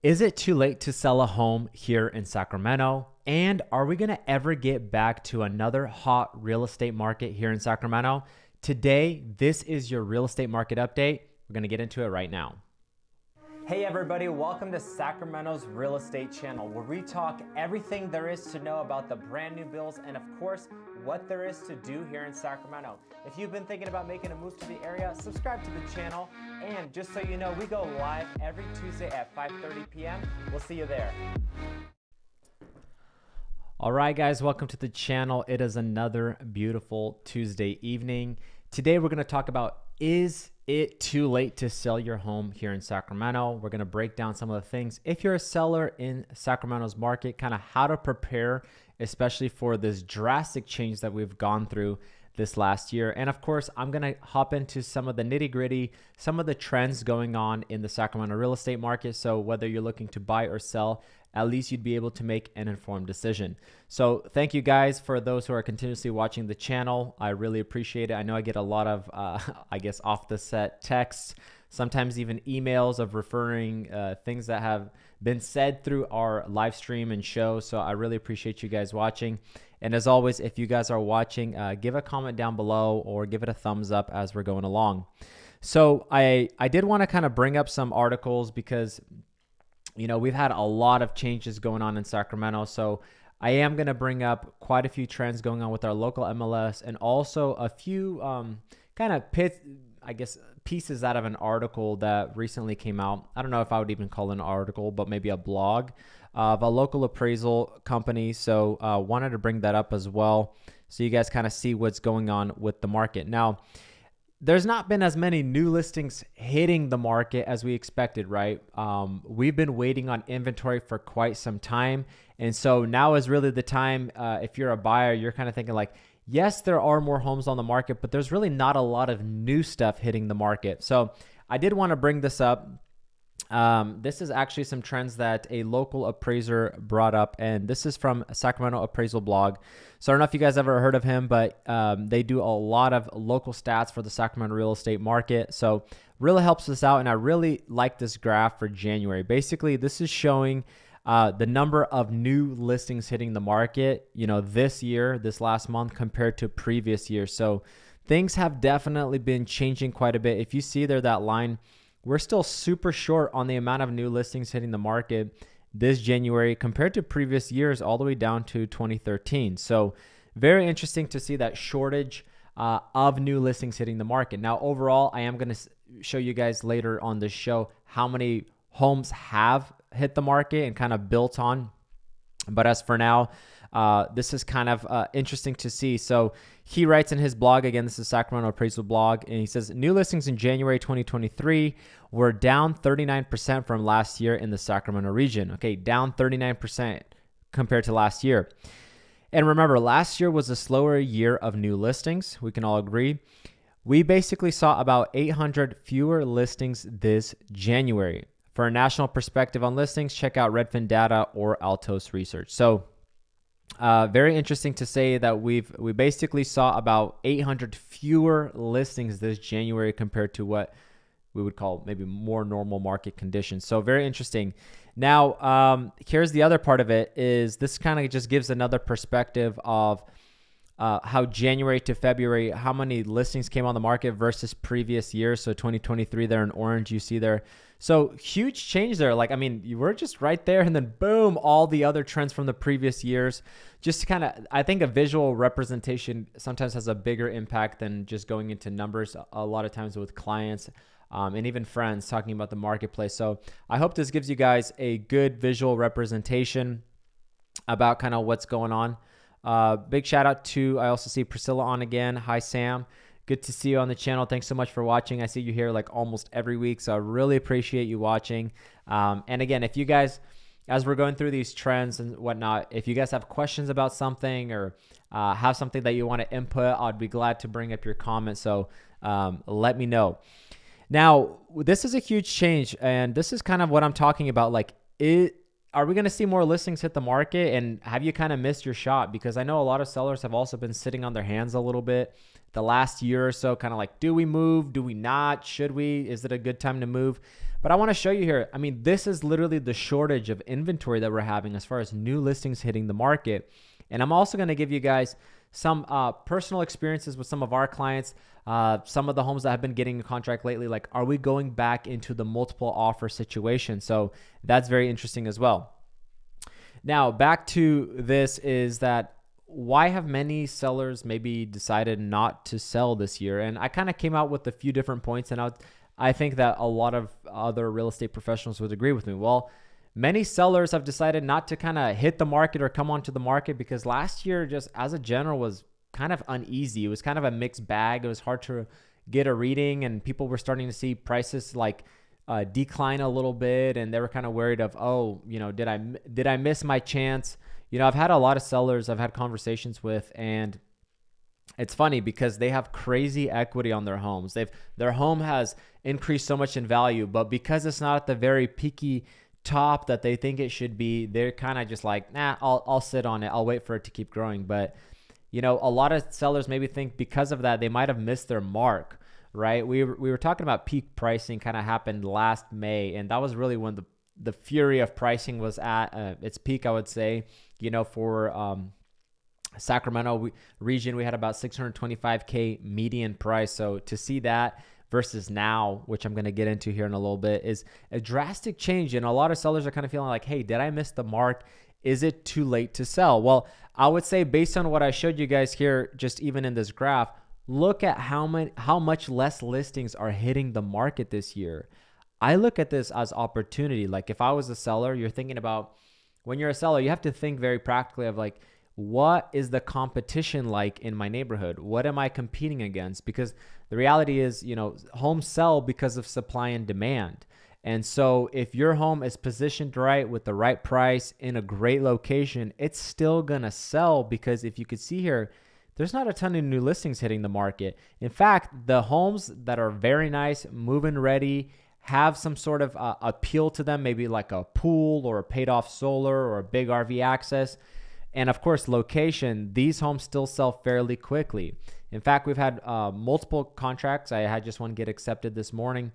Is it too late to sell a home here in Sacramento? And are we going to ever get back to another hot real estate market here in Sacramento? Today, this is your real estate market update. We're going to get into it right now. Hey everybody, welcome to Sacramento's Real Estate Channel, where we talk everything there is to know about the brand new builds and of course, what there is to do here in Sacramento. If you've been thinking about making a move to the area, subscribe to the channel. And just so you know, we go live every Tuesday at 5:30 p.m. We'll see you there. All right, guys, welcome to the channel. It is another beautiful Tuesday evening. Today, we're going to talk about, is it too late to sell your home here in Sacramento? We're going to break down some of the things. If you're a seller in Sacramento's market, kind of how to prepare, especially for this drastic change that we've gone through this last year. And of course, I'm going to hop into some of the nitty gritty, some of the trends going on in the Sacramento real estate market. So whether you're looking to buy or sell, at least you'd be able to make an informed decision. So thank you guys for those who are continuously watching the channel. I really appreciate it. I know I get a lot of, I guess, off the set texts, sometimes even emails of referring things that have been said through our live stream and show. So I really appreciate you guys watching. And as always, if you guys are watching, give a comment down below or give it a thumbs up as we're going along. So I did want to kind of bring up some articles because, you know, we've had a lot of changes going on in Sacramento. So I am going to bring up quite a few trends going on with our local MLS and also a few kind of pieces out of an article that recently came out. I don't know if I would even call it an article, but maybe a blog of a local appraisal company. So wanted to bring that up as well so you guys kind of see what's going on with the market. Now, there's not been as many new listings hitting the market as we expected, right? We've been waiting on inventory for quite some time. And so now is really the time, if you're a buyer, you're kind of thinking like, yes, there are more homes on the market, but there's really not a lot of new stuff hitting the market. So I did want to bring this up. This is actually some trends that a local appraiser brought up, and this is from Sacramento Appraisal Blog. So I don't know if you guys ever heard of him, but they do a lot of local stats for the Sacramento real estate market. So really helps us out, and I really like this graph for January. Basically, this is showing the number of new listings hitting the market, you know, this year, this last month compared to previous years. So things have definitely been changing quite a bit. If you see there that line, we're still super short on the amount of new listings hitting the market this January compared to previous years all the way down to 2013. So very interesting to see that shortage of new listings hitting the market. Now, overall, I am going to show you guys later on this show how many homes have hit the market and kind of built on. But as for now, this is kind of interesting to see. So he writes in his blog, again, this is Sacramento Appraisal Blog, and he says, new listings in January 2023 were down 39% from last year in the Sacramento region. Okay, down 39% compared to last year. And remember, last year was a slower year of new listings. We can all agree. We basically saw about 800 fewer listings this January. For a national perspective on listings, check out Redfin data or Altos research. So very interesting to say that we basically saw about 800 fewer listings this January compared to what we would call maybe more normal market conditions. So very interesting. Now, here's the other part of it is this kind of just gives another perspective of how January to February, how many listings came on the market versus previous years. So 2023 there in orange, you see there. So huge change there. Like, I mean, you were just right there and then boom, all the other trends from the previous years. Just kind of, I think a visual representation sometimes has a bigger impact than just going into numbers a lot of times with clients and even friends talking about the marketplace. So I hope this gives you guys a good visual representation about kind of what's going on. Big shout out to, I also see Priscilla on again. Hi, Sam. Good to see you on the channel. Thanks so much for watching. I see you here like almost every week, so I really appreciate you watching. And again, if you guys, as we're going through these trends and whatnot, if you guys have questions about something or have something that you want to input, I'd be glad to bring up your comments. So let me know. Now, this is a huge change, and this is kind of what I'm talking about. Like, are we going to see more listings hit the market, and have you kind of missed your shot? Because I know a lot of sellers have also been sitting on their hands a little bit the last year or so, kind of like, do we move? Do we not? Should we? Is it a good time to move? But I want to show you here. I mean, this is literally the shortage of inventory that we're having as far as new listings hitting the market. And I'm also going to give you guys some personal experiences with some of our clients, some of the homes that have been getting a contract lately. Like, are we going back into the multiple offer situation? So that's very interesting as well. Now, back to this is that why have many sellers maybe decided not to sell this year? And I kind of came out with a few different points, and I think that a lot of other real estate professionals would agree with me. Well, many sellers have decided not to kind of hit the market or come onto the market because last year, just as a general, was kind of uneasy. It was kind of a mixed bag. It was hard to get a reading, and people were starting to see prices like decline a little bit, and they were kind of worried of, oh, did I miss my chance? I've had a lot of sellers I've had conversations with, and it's funny because they have crazy equity on their homes. Their home has increased so much in value, but because it's not at the very peaky top that they think it should be, they're kind of just like, nah, I'll sit on it. I'll wait for it to keep growing. But, a lot of sellers maybe think because of that, they might have missed their mark, right? We were talking about peak pricing kind of happened last May, and that was really when the fury of pricing was at its peak, I would say. For Sacramento region, we had about $625K median price. So to see that versus now, which I'm going to get into here in a little bit, is a drastic change. And a lot of sellers are kind of feeling like, hey, did I miss the mark? Is it too late to sell? Well, I would say based on what I showed you guys here, just even in this graph, look at how much less listings are hitting the market this year. I look at this as opportunity. Like if I was a seller, you're thinking about, when you're a seller, you have to think very practically of like, what is the competition like in my neighborhood? What am I competing against? Because the reality is, homes sell because of supply and demand. And so if your home is positioned right with the right price in a great location, it's still going to sell, because if you could see here, there's not a ton of new listings hitting the market. In fact, the homes that are very nice, move-in ready, have some sort of appeal to them, maybe like a pool or a paid off solar or a big RV access, and of course location, these homes still sell fairly quickly. In fact, we've had multiple contracts. I had just one get accepted this morning,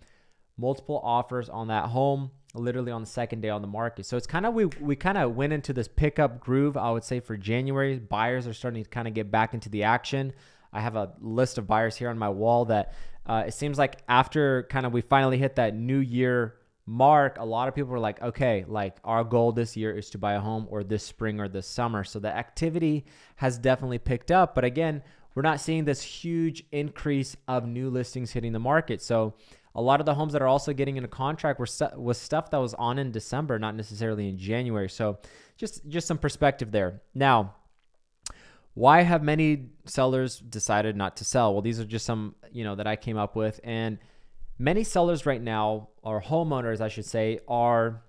multiple offers on that home literally on the second day on the market. So it's kind of, we kind of went into this pickup groove, I would say, for January. Buyers are starting to kind of get back into the action. I have a list of buyers here on my wall that it seems like after kind of we finally hit that new year mark, a lot of people were like, okay, like our goal this year is to buy a home, or this spring or this summer. So the activity has definitely picked up. But again, we're not seeing this huge increase of new listings hitting the market. So a lot of the homes that are also getting into contract was stuff that was on in December, not necessarily in January. So just some perspective there. Now, why have many sellers decided not to sell? Well, these are just some, that I came up with. And many sellers right now, or homeowners, I should say, are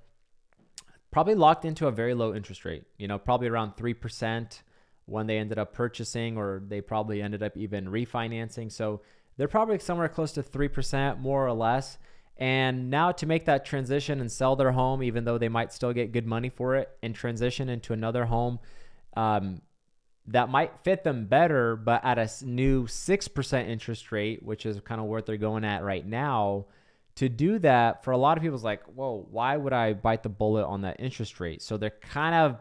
probably locked into a very low interest rate, probably around 3% when they ended up purchasing, or they probably ended up even refinancing. So they're probably somewhere close to 3%, more or less. And now to make that transition and sell their home, even though they might still get good money for it, and transition into another home, that might fit them better, but at a new 6% interest rate, which is kind of what they're going at right now. To do that, for a lot of people, it's like, whoa, why would I bite the bullet on that interest rate? So they're kind of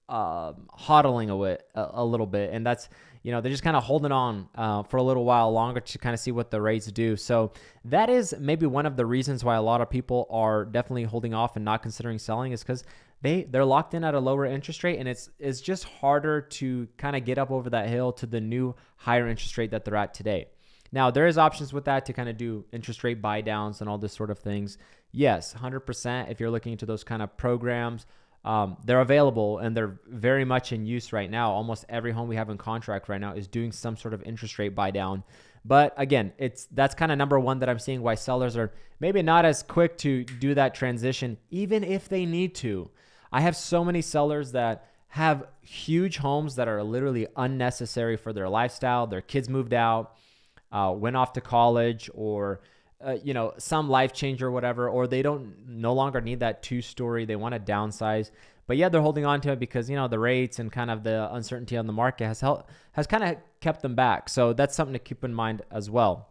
hodling a little bit. And that's, they're just kind of holding on for a little while longer to kind of see what the rates do. So that is maybe one of the reasons why a lot of people are definitely holding off and not considering selling, is because they're locked in at a lower interest rate, and it's just harder to kind of get up over that hill to the new higher interest rate that they're at today. Now, there is options with that to kind of do interest rate buy downs and all this sort of things. Yes, 100%. If you're looking into those kind of programs, they're available, and they're very much in use right now. Almost every home we have in contract right now is doing some sort of interest rate buy down. But again, that's kind of number one that I'm seeing why sellers are maybe not as quick to do that transition, even if they need to. I have so many sellers that have huge homes that are literally unnecessary for their lifestyle. Their kids moved out, went off to college, or some life change or whatever, or they no longer need that 2-story. They want to downsize, but yeah, they're holding on to it because the rates and kind of the uncertainty on the market has kind of kept them back. So that's something to keep in mind as well.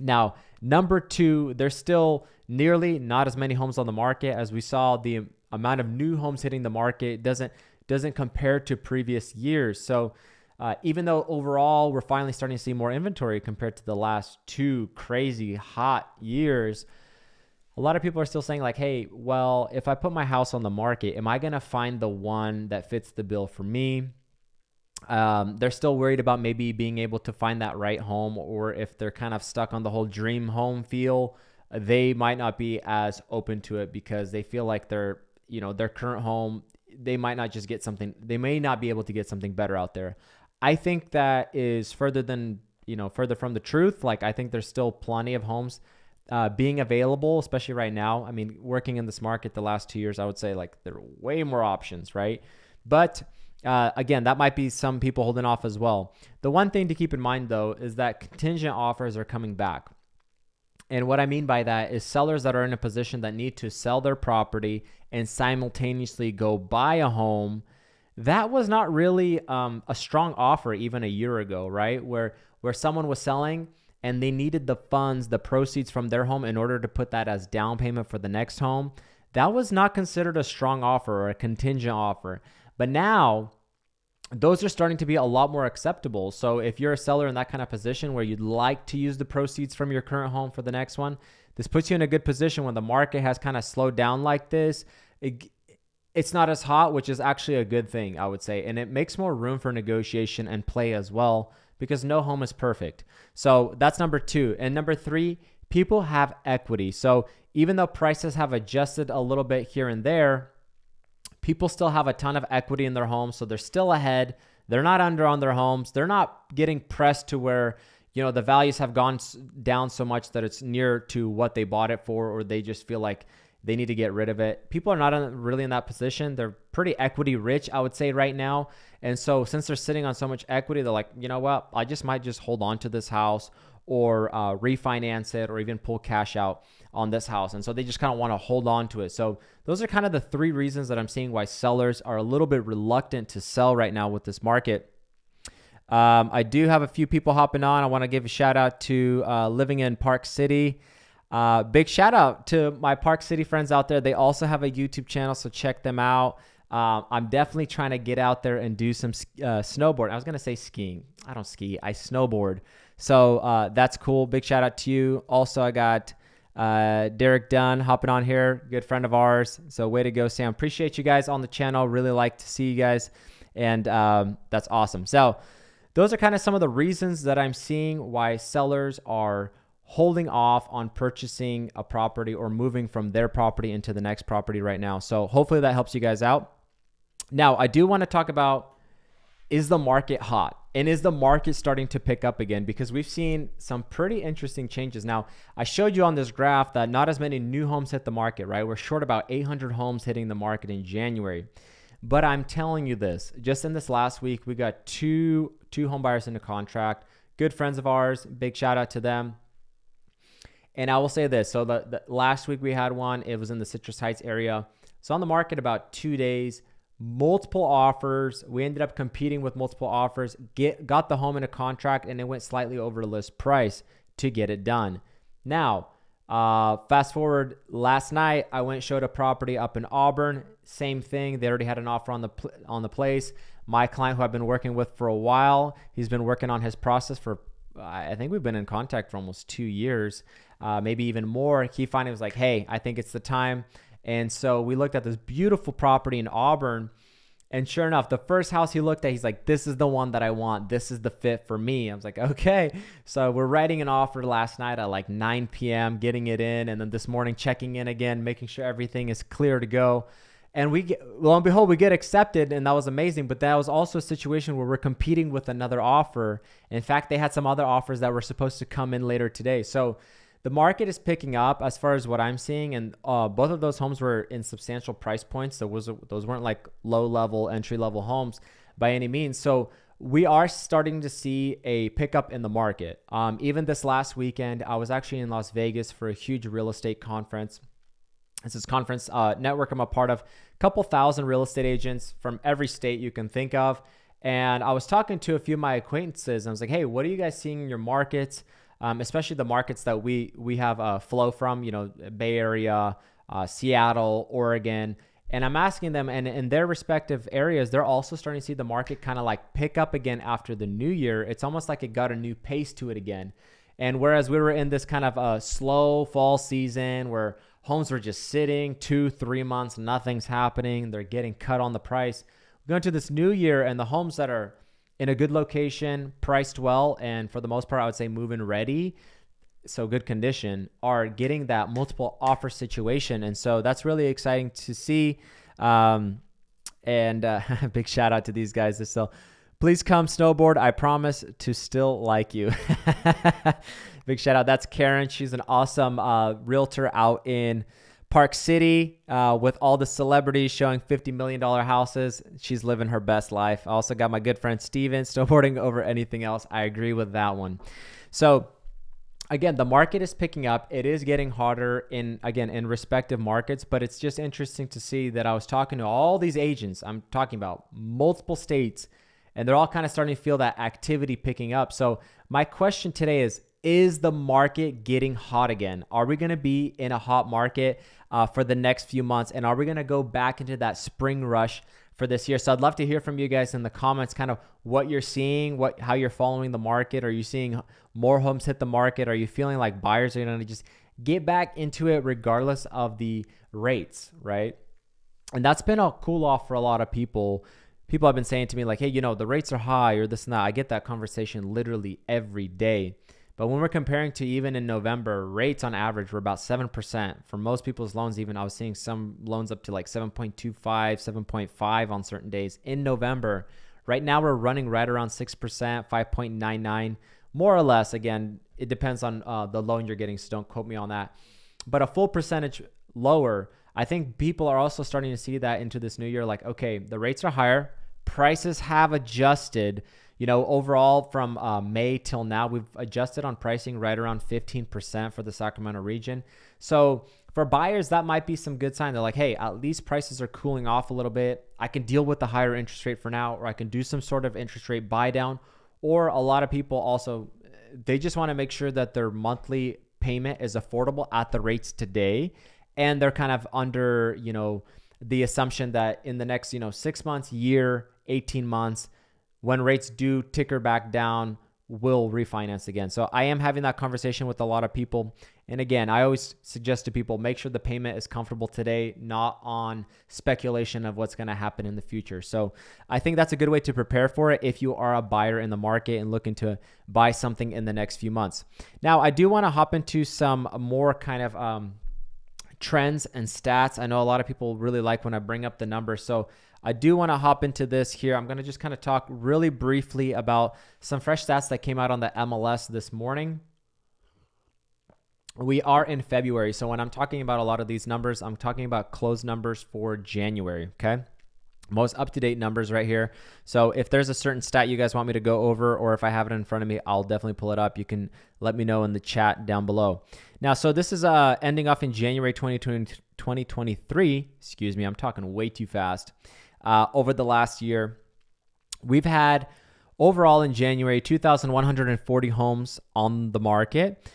Now, Number two, there's still nearly not as many homes on the market. As we saw, the amount of new homes hitting the market doesn't compare to previous years. So even though overall we're finally starting to see more inventory compared to the last 2 crazy hot years, a lot of people are still saying like, hey, well, if I put my house on the market, am I going to find the one that fits the bill for me? They're still worried about maybe being able to find that right home, or if they're kind of stuck on the whole dream home feel, they might not be as open to it because they feel like their current home, they might not just get something, they may not be able to get something better out there. I think that is further from the truth. Like, I think there's still plenty of homes being available, especially right now. I mean, working in this market the last 2 years, I would say like there are way more options, right? But again, that might be some people holding off as well. The one thing to keep in mind though is that contingent offers are coming back. And what I mean by that is sellers that are in a position that need to sell their property and simultaneously go buy a home. That was not really a strong offer even a year ago, right? Where someone was selling and they needed the funds, the proceeds from their home in order to put that as down payment for the next home. That was not considered a strong offer or a contingent offer. But now those are starting to be a lot more acceptable. So if you're a seller in that kind of position where you'd like to use the proceeds from your current home for the next one, this puts you in a good position when the market has kind of slowed down like this. It's not as hot, which is actually a good thing, I would say. And it makes more room for negotiation and play as well, because no home is perfect. So that's number two. And number three, people have equity. So even though prices have adjusted a little bit here and there, people still have a ton of equity in their homes. So they're still ahead. They're not under on their homes. They're not getting pressed to where, the values have gone down so much that it's near to what they bought it for, or they just feel like they need to get rid of it. People are not really in that position. They're pretty equity rich, I would say, right now. And so since they're sitting on so much equity, they're like, you know what? I might just hold on to this house, or refinance it, or even pull cash out on this house. And so they just kind of want to hold on to it. So those are kind of the 3 reasons that I'm seeing why sellers are a little bit reluctant to sell right now with this market. I do have a few people hopping on. I want to give a shout out to living in Park City. Big shout out to my Park City friends out there. They also have a YouTube channel, so check them out. I'm definitely trying to get out there and do some snowboard. I was going to say skiing. I don't ski. I snowboard. So that's cool. Big shout out to you. Also, I got Derek Dunn hopping on here, good friend of ours. So way to go, Sam. Appreciate you guys on the channel. Really like to see you guys. And that's awesome. So those are kind of some of the reasons that I'm seeing why sellers are holding off on purchasing a property or moving from their property into the next property right now. So hopefully that helps you guys out. Now, I do want to talk about, is the market hot? And is the market starting to pick up again? Because we've seen some pretty interesting changes. Now, I showed you on this graph that not as many new homes hit the market, right? We're short about 800 homes hitting the market in January. But I'm telling you this, just in this last week, we got two home buyers into contract, good friends of ours. Big shout out to them. And I will say this. So the last week we had one, it was in the Citrus Heights area. So on the market about 2 days, multiple offers. We ended up competing with multiple offers, got the home in a contract, and it went slightly over list price to get it done. Now, fast forward, last night, I went and showed a property up in Auburn. Same thing. They already had an offer on the place. My client, who I've been working with for a while, he's been working on his process for, I think we've been in contact for almost 2 years, maybe even more. He finally was like, hey, I think it's the time. And so we looked at this beautiful property in Auburn. And sure enough, the first house he looked at, he's like, this is the one that I want. This is the fit for me. I was like, okay. So we're writing an offer last night at like 9 p.m., getting it in. And then this morning, checking in again, making sure everything is clear to go. And lo and behold, we get accepted. And that was amazing. But that was also a situation where we're competing with another offer. In fact, they had some other offers that were supposed to come in later today. So the market is picking up as far as what I'm seeing, and both of those homes were in substantial price points. Those weren't like low-level, entry-level homes by any means. So we are starting to see a pickup in the market. Even this last weekend, I was actually in Las Vegas for a huge real estate conference. It's this conference network I'm a part of, a couple thousand real estate agents from every state you can think of. And I was talking to a few of my acquaintances, and I was like, hey, what are you guys seeing in your markets? especially the markets that we have flow from, Bay Area, Seattle, Oregon. And I'm asking them, and in their respective areas, they're also starting to see the market kind of like pick up again after the new year. It's almost like it got a new pace to it again. And whereas we were in this kind of slow fall season where homes were just sitting 2-3 months, nothing's happening, they're getting cut on the price. We're going to this new year, and the homes that are in a good location, priced well, and for the most part, I would say move-in ready, so good condition, are getting that multiple offer situation. And so that's really exciting to see. And big shout out to these guys. They're still, please come snowboard. I promise to still like you. Big shout out. That's Karen. She's an awesome realtor out in Park City with all the celebrities showing $50 million houses. She's living her best life. I also got my good friend Steven, snowboarding over anything else. I agree with that one. So again, the market is picking up. It is getting harder in respective markets, but it's just interesting to see that I was talking to all these agents. I'm talking about multiple states, and they're all kind of starting to feel that activity picking up. So my question today is the market getting hot again? Are we going to be in a hot market for the next few months? And are we going to go back into that spring rush for this year? So I'd love to hear from you guys in the comments, kind of what you're seeing, how you're following the market. Are you seeing more homes hit the market? Are you feeling like buyers are going to just get back into it regardless of the rates, right? And that's been a cool off for a lot of people. People have been saying to me like, hey, the rates are high or this and that. I get that conversation literally every day. But when we're comparing to even in November, rates on average were about 7%. For most people's loans, even I was seeing some loans up to like 7.25, 7.5 on certain days in November. Right now, we're running right around 6%, 5.99, more or less. Again, it depends on the loan you're getting, so don't quote me on that. But a full percentage lower. I think people are also starting to see that into this new year. Like, okay, the rates are higher. Prices have adjusted. Overall from May till now, we've adjusted on pricing right around 15% for the Sacramento region. So for buyers, that might be some good sign. They're like, hey, at least prices are cooling off a little bit. I can deal with the higher interest rate for now, or I can do some sort of interest rate buy down. Or a lot of people also, they just want to make sure that their monthly payment is affordable at the rates today. And they're kind of under, the assumption that in the next, 6 months, year, 18 months, when rates do ticker back down, we'll refinance again. So I am having that conversation with a lot of people. And again, I always suggest to people, make sure the payment is comfortable today, not on speculation of what's going to happen in the future. So I think that's a good way to prepare for it if you are a buyer in the market and looking to buy something in the next few months. Now, I do want to hop into some more kind of trends and stats. I know a lot of people really like when I bring up the numbers. So I do want to hop into this here. I'm going to just kind of talk really briefly about some fresh stats that came out on the MLS this morning. We are in February. So when I'm talking about a lot of these numbers, I'm talking about closed numbers for January. Okay. Most up-to-date numbers right here. So if there's a certain stat you guys want me to go over, or if I have it in front of me, I'll definitely pull it up. You can let me know in the chat down below. Now, so this is ending off in January 2023. Excuse me, I'm talking way too fast. Over the last year, we've had overall in January 2,140 homes on the market.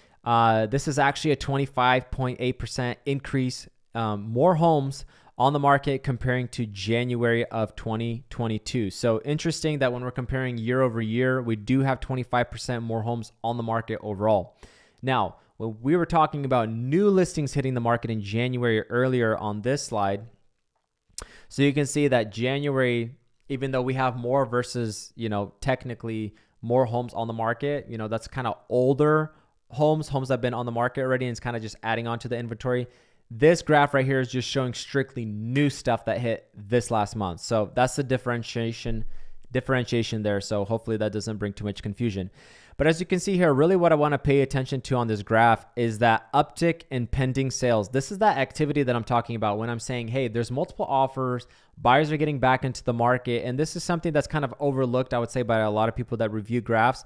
This is actually a 25.8% increase, more homes on the market comparing to January of 2022. So interesting that when we're comparing year over year, we do have 25% more homes on the market overall. Now, when we were talking about new listings hitting the market in January earlier on this slide, so you can see that January, even though we have more versus, technically more homes on the market, that's kind of older homes that have been on the market already, and it's kind of just adding on to the inventory. This graph right here is just showing strictly new stuff that hit this last month. So that's the differentiation there. So hopefully that doesn't bring too much confusion. But as you can see here, really what I want to pay attention to on this graph is that uptick in pending sales. This is that activity that I'm talking about when I'm saying, hey, there's multiple offers, buyers are getting back into the market. And this is something that's kind of overlooked, I would say, by a lot of people that review graphs,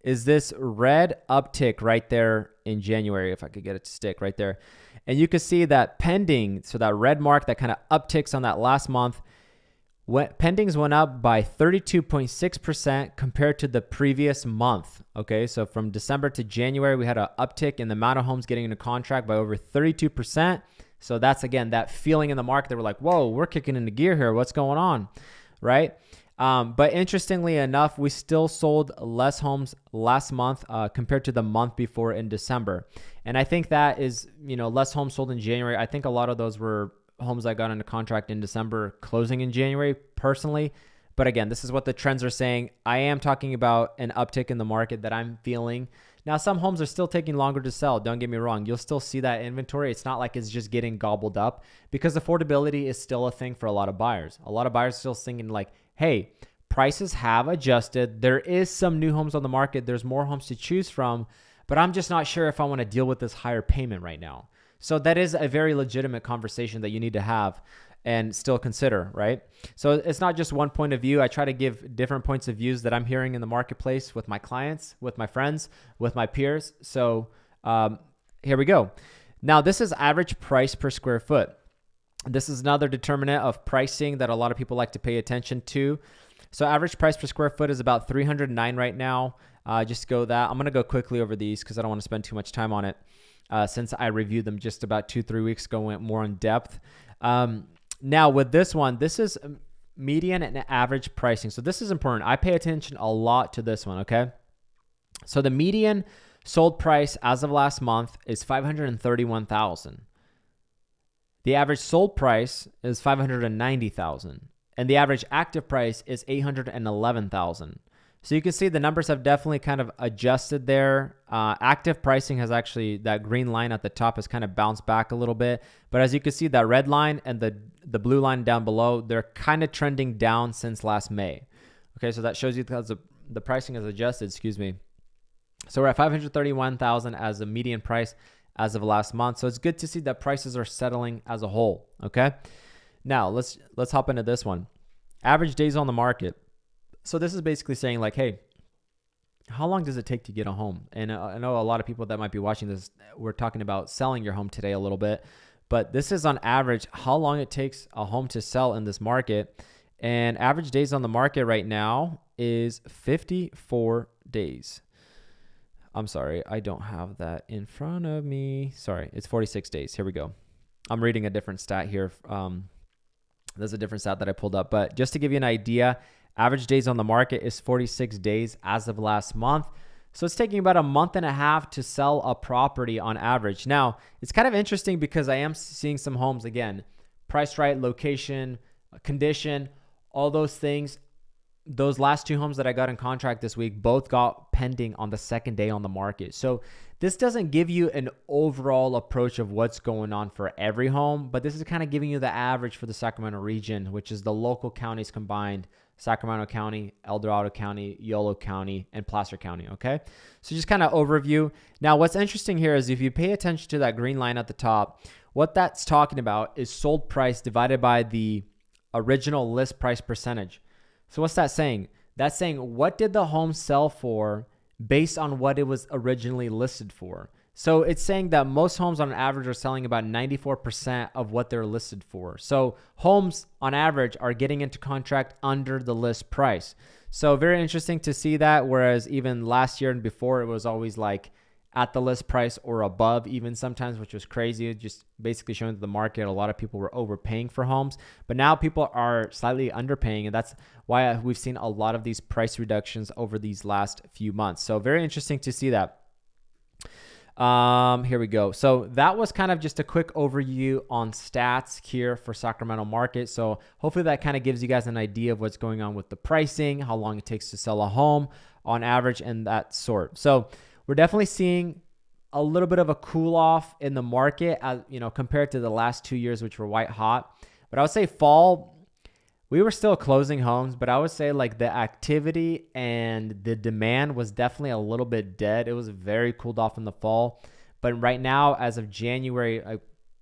is this red uptick right there in January, if I could get it to stick right there. And you can see that pending, so that red mark that kind of upticks on that last month, Pendings went up by 32.6% compared to the previous month. Okay, so from December to January, we had an uptick in the amount of homes getting into contract by over 32%. So that's, again, that feeling in the market that we're like, whoa, we're kicking into gear here. What's going on, right? But interestingly enough, we still sold less homes last month compared to the month before in December. And I think that is, less homes sold in January. I think a lot of those were homes that got into contract in December, closing in January personally. But again, this is what the trends are saying. I am talking about an uptick in the market that I'm feeling. Now, some homes are still taking longer to sell. Don't get me wrong. You'll still see that inventory. It's not like it's just getting gobbled up because affordability is still a thing for a lot of buyers. A lot of buyers are still thinking like, hey, prices have adjusted. There is some new homes on the market. There's more homes to choose from, but I'm just not sure if I want to deal with this higher payment right now. So that is a very legitimate conversation that you need to have and still consider, right? So it's not just one point of view. I try to give different points of views that I'm hearing in the marketplace with my clients, with my friends, with my peers. So here we go. Now, this is average price per square foot. This is another determinant of pricing that a lot of people like to pay attention to. So average price per square foot is about $309 right now. Just go that. I'm going to go quickly over these because I don't want to spend too much time on it. Since I reviewed them just about 2-3 weeks ago, went more in depth. Now with this one, this is median and average pricing. So this is important. I pay attention a lot to this one, okay? So the median sold price as of last month is $531,000. The average sold price is $590,000. And the average active price is $811,000. So you can see the numbers have definitely kind of adjusted there. Active pricing has actually, that green line at the top has kind of bounced back a little bit. But as you can see, that red line and the blue line down below, they're kind of trending down since last May. Okay, so that shows you because the pricing has adjusted, So we're at $531,000 as a median price as of last month. So it's good to see that prices are settling as a whole, okay? Now, let's hop into this one. Average days on the market. So this is basically saying like, hey, how long does it take to get a home? And I know a lot of people that might be watching this, we're talking about selling your home today a little bit, but this is on average how long it takes a home to sell in this market. And average days on the market right now is 54 days. I'm sorry, I don't have that in front of me. Sorry, it's 46 days. Here we go. I'm reading a different stat here. There's a different stat that I pulled up, but just to give you an idea, average days on the market is 46 days as of last month. So it's taking about a month and a half to sell a property on average. Now, it's kind of interesting because I am seeing some homes, again, priced right, location, condition, all those things. Those last two homes that I got in contract this week both got pending on the second day on the market. So this doesn't give you an overall approach of what's going on for every home, but this is kind of giving you the average for the Sacramento region, which is the local counties combined: Sacramento County, El Dorado County, Yolo County, and Placer County, okay? So just kind of overview. Now, what's interesting here is if you pay attention to that green line at the top, what that's talking about is sold price divided by the original list price percentage. So what's that saying? That's saying what did the home sell for based on what it was originally listed for. So it's saying that most homes on average are selling about 94% of what they're listed for. So homes on average are getting into contract under the list price. So very interesting to see that, whereas even last year and before it was always like at the list price or above even sometimes, which was crazy. It just basically showing the market a lot of people were overpaying for homes, but now people are slightly underpaying, and that's why we've seen a lot of these price reductions over these last few months. So very interesting to see that. Here we go. So that was kind of just a quick overview on stats here for Sacramento market. So hopefully that kind of gives you guys an idea of what's going on with the pricing, how long it takes to sell a home on average, and that sort. So we're definitely seeing a little bit of a cool off in the market, as compared to the last 2 years, which were white hot. But I would say fall, we were still closing homes, but I would say like the activity and the demand was definitely a little bit dead. It was very cooled off in the fall. But right now, as of January,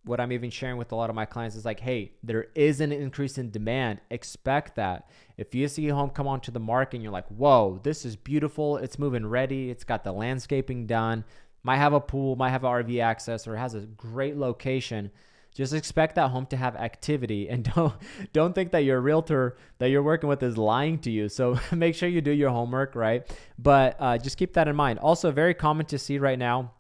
what I'm even sharing with a lot of my clients is like, hey, there is an increase in demand. Expect that. If you see a home come onto the market and you're like, whoa, this is beautiful. It's moving ready. It's got the landscaping done. Might have a pool, might have RV access, or has a great location. Just expect that home to have activity, and don't think that your realtor that you're working with is lying to you. So make sure you do your homework, right? But just keep that in mind. Also, very common to see right now,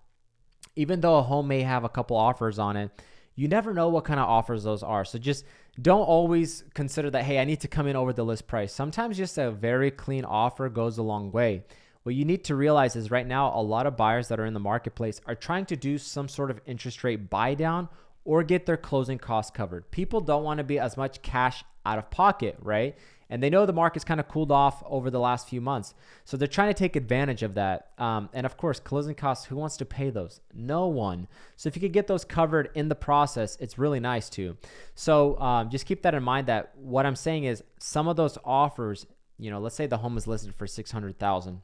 even though a home may have a couple offers on it, you never know what kind of offers those are. So just don't always consider that, hey, I need to come in over the list price. Sometimes just a very clean offer goes a long way. What you need to realize is right now, a lot of buyers that are in the marketplace are trying to do some sort of interest rate buy down or get their closing costs covered. People don't want to be as much cash out of pocket, right? And they know the market's kind of cooled off over the last few months. So they're trying to take advantage of that. And of course, closing costs, who wants to pay those? No one. So if you could get those covered in the process, it's really nice too. So just keep that in mind, that what I'm saying is some of those offers, let's say the home is listed for $600,000.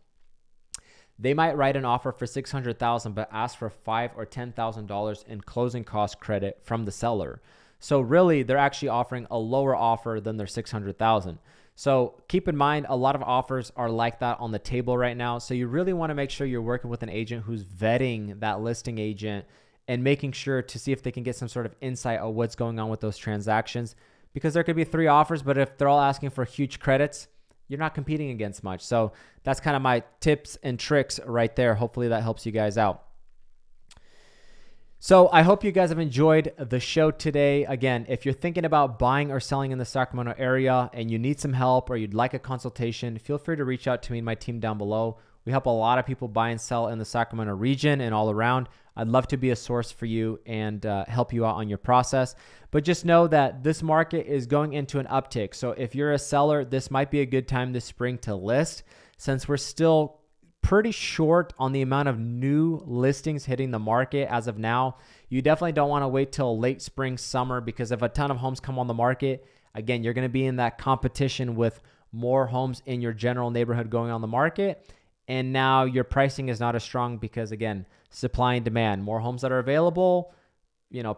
They might write an offer for $600,000, but ask for $5,000 or $10,000 in closing cost credit from the seller. So really, they're actually offering a lower offer than their $600,000. So keep in mind, a lot of offers are like that on the table right now. So you really want to make sure you're working with an agent who's vetting that listing agent and making sure to see if they can get some sort of insight on what's going on with those transactions. Because there could be 3 offers, but if they're all asking for huge credits, you're not competing against much. So that's kind of my tips and tricks right there. Hopefully that helps you guys out. So I hope you guys have enjoyed the show today. Again, if you're thinking about buying or selling in the Sacramento area and you need some help or you'd like a consultation, feel free to reach out to me and my team down below. We help a lot of people buy and sell in the Sacramento region and all around. I'd love to be a source for you and help you out on your process. But just know that this market is going into an uptick. So if you're a seller, this might be a good time this spring to list, since we're still pretty short on the amount of new listings hitting the market as of now. You definitely don't want to wait till late spring, summer, because if a ton of homes come on the market, again, you're going to be in that competition with more homes in your general neighborhood going on the market. And now your pricing is not as strong because, again, supply and demand, more homes that are available,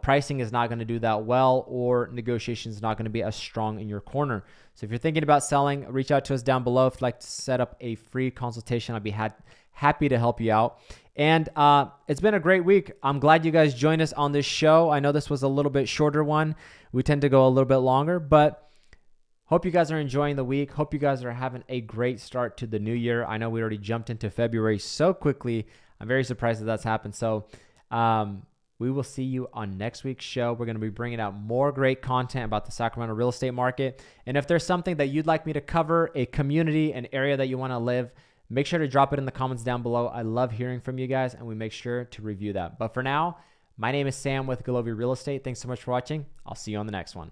pricing is not going to do that well, or negotiation is not going to be as strong in your corner. So if you're thinking about selling, reach out to us down below. If you'd like to set up a free consultation, I'd be happy to help you out. And it's been a great week. I'm glad you guys joined us on this show. I know this was a little bit shorter one. We tend to go a little bit longer, but hope you guys are enjoying the week. Hope you guys are having a great start to the new year. I know we already jumped into February so quickly. I'm very surprised that that's happened. So we will see you on next week's show. We're going to be bringing out more great content about the Sacramento real estate market. And if there's something that you'd like me to cover, a community, an area that you want to live, make sure to drop it in the comments down below. I love hearing from you guys, and we make sure to review that. But for now, my name is Sam with Golovey Real Estate. Thanks so much for watching. I'll see you on the next one.